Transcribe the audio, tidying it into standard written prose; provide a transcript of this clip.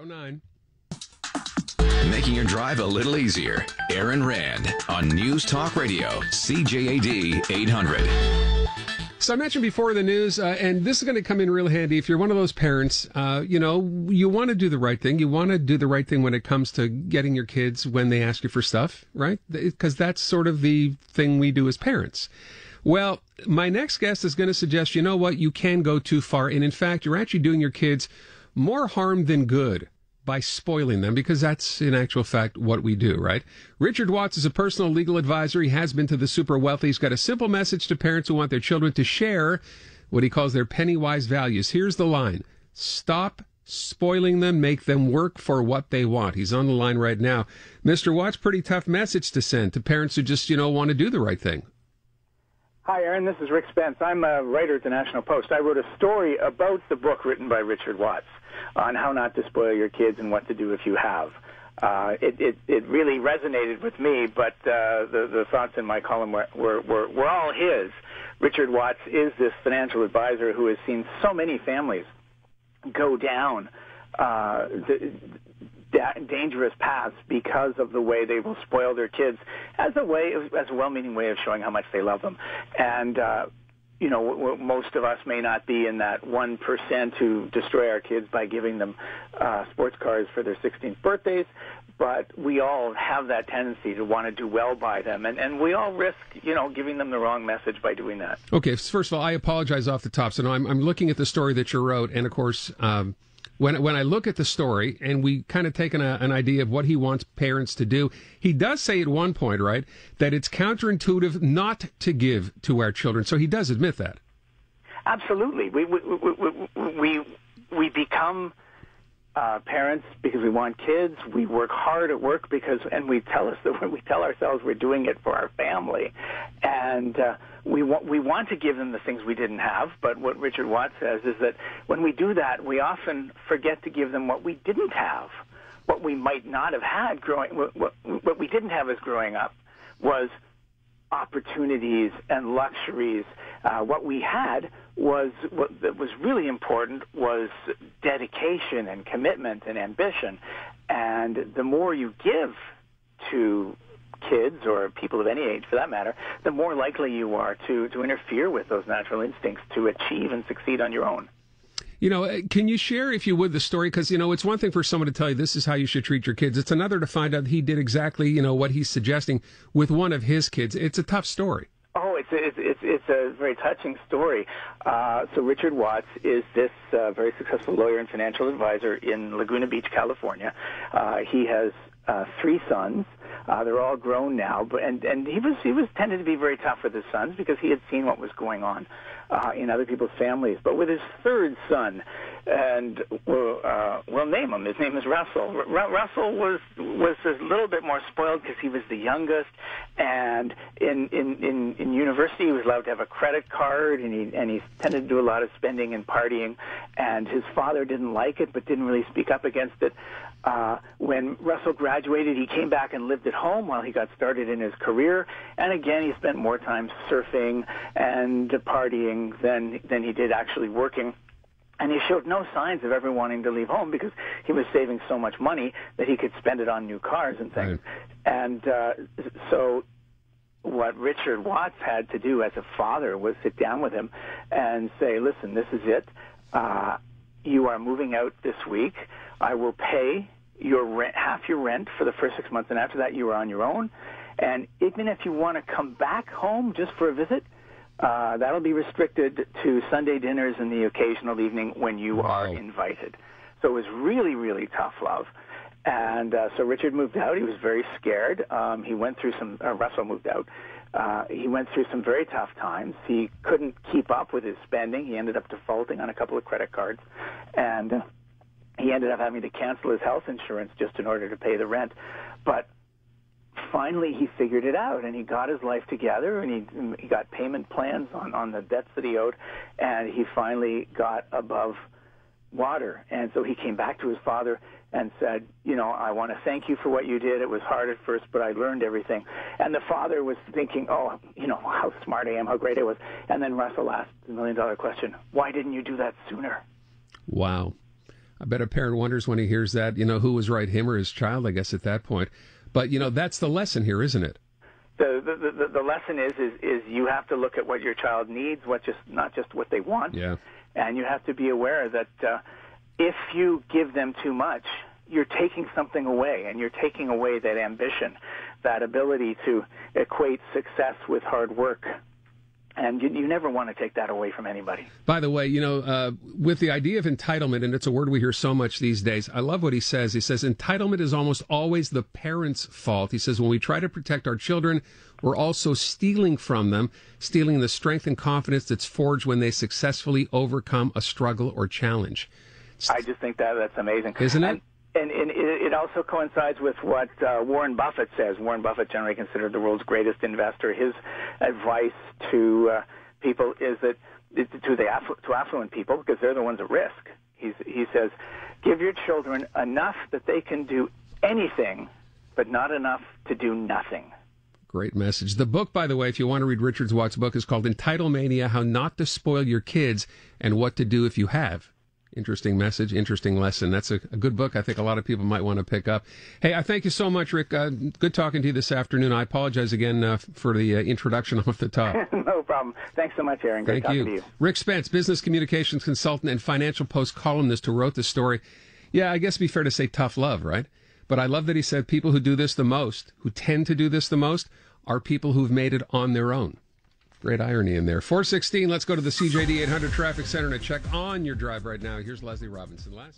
409. Making your drive a little easier. Aaron Rand on News Talk Radio, CJAD 800. So I mentioned before the news, and this is going to come in real handy if you're one of those parents, you want to do the right thing. You want to do the right thing when it comes to getting your kids when they ask you for stuff, right? Because that's sort of the thing we do as parents. Well, my next guest is going to suggest, you know what, you can go too far. And in fact, you're actually doing your kids more harm than good by spoiling them, because that's in actual fact what we do, right? Richard Watts is a personal legal advisor. He has been to the super wealthy. He's got a simple message to parents who want their children to share what he calls their penny-wise values. Here's the line: stop spoiling them, make them work for what they want. He's on the line right now. Mr. Watts, pretty tough message to send to parents who just, want to do the right thing. Hi, Aaron. This is Rick Spence. I'm a writer at the National Post. I wrote a story about the book written by Richard Watts on how not to spoil your kids and what to do if you have. It really resonated with me, but the thoughts in my column were all his. Richard Watts is this financial advisor who has seen so many families go down dangerous paths because of the way they will spoil their kids as a well-meaning way of showing how much they love them. And most of us may not be in that 1% who destroy our kids by giving them sports cars for their 16th birthdays, but we all have that tendency to want to do well by them, and we all risk, giving them the wrong message by doing that. Okay, first of all, I apologize off the top. So now I'm looking at the story that you wrote, and of course, when I look at the story and we kind of take an idea of what he wants parents to do, he does say at one point, right, that it's counterintuitive not to give to our children. So he does admit that. Absolutely. We become parents because we want kids. We work hard at work and we tell ourselves we're doing it for our family, and we want to give them the things we didn't have. But what Richard Watts says is that when we do that, we often forget to give them what we didn't have, what we might not have had what we didn't have as growing up was opportunities and luxuries. What we had was what was really important was dedication and commitment and ambition. And the more you give to kids or people of any age for that matter, the more likely you are to interfere with those natural instincts to achieve and succeed on your own. Can you share, if you would, the story? Because, it's one thing for someone to tell you this is how you should treat your kids. It's another to find out he did exactly, what he's suggesting with one of his kids. It's a tough story. Oh, it's a very touching story. So Richard Watts is this very successful lawyer and financial advisor in Laguna Beach, California. He has 3 sons. They're all grown now, and he was tended to be very tough with his sons because he had seen what was going on in other people's families. But with his 3rd son, and we'll name him. His name is Russell. Russell was a little bit more spoiled because he was the youngest, and in university he was allowed to have a credit card, and he tended to do a lot of spending and partying, and his father didn't like it but didn't really speak up against it. When Russell graduated, he came back and lived at home while he got started in his career, and again he spent more time surfing and partying than he did actually working. And he showed no signs of ever wanting to leave home because he was saving so much money that he could spend it on new cars and things. Right. And so what Richard Watts had to do as a father was sit down with him and say, listen, this is it. You are moving out this week. I will pay your rent, half your rent for the first 6 months, and after that you are on your own. And even if you want to come back home just for a visit, that'll be restricted to Sunday dinners and the occasional evening when you are invited. So it was really, really tough love. And so Richard moved out. He was very scared. He went through Russell moved out. He went through some very tough times. He couldn't keep up with his spending. He ended up defaulting on a couple of credit cards. And he ended up having to cancel his health insurance just in order to pay the rent. But finally he figured it out, and he got his life together, and he got payment plans on the debts that he owed, and he finally got above water. And so he came back to his father and said, I want to thank you for what you did. It was hard at first, but I learned everything. And the father was thinking, how smart I am, how great I was. And then Russell asked the $1 million question, why didn't you do that sooner? Wow. I bet a parent wonders when he hears that, who was right, him or his child, I guess, at that point. But, that's the lesson here, isn't it? The lesson is you have to look at what your child needs, not just what they want. Yeah. And you have to be aware that if you give them too much, you're taking something away, and you're taking away that ambition, that ability to equate success with hard work. And you never want to take that away from anybody. By the way, with the idea of entitlement, and it's a word we hear so much these days, I love what he says. He says, entitlement is almost always the parents' fault. He says, when we try to protect our children, we're also stealing from them, stealing the strength and confidence that's forged when they successfully overcome a struggle or challenge. I just think that's amazing. Isn't it? And it also coincides with what Warren Buffett says. Warren Buffett, generally considered the world's greatest investor. His advice to people is that to affluent people, because they're the ones at risk. He says, give your children enough that they can do anything, but not enough to do nothing. Great message. The book, by the way, if you want to read Richard Watt's book, is called EntitleMania: How Not to Spoil Your Kids and What to Do If You Have. Interesting message, interesting lesson. That's a good book I think a lot of people might want to pick up. Hey, I thank you so much, Rick. Good talking to you this afternoon. I apologize again for the introduction off the top. No problem. Thanks so much, Aaron. Great talking to you. Rick Spence, business communications consultant and Financial Post columnist who wrote the story. Yeah, I guess it'd be fair to say tough love, right? But I love that he said people who do this the most, who tend to do this the most, are people who've made it on their own. Great irony in there. 4:16, let's go to the CJAD 800 Traffic Center and a check on your drive right now. Here's Leslie Robinson. Les?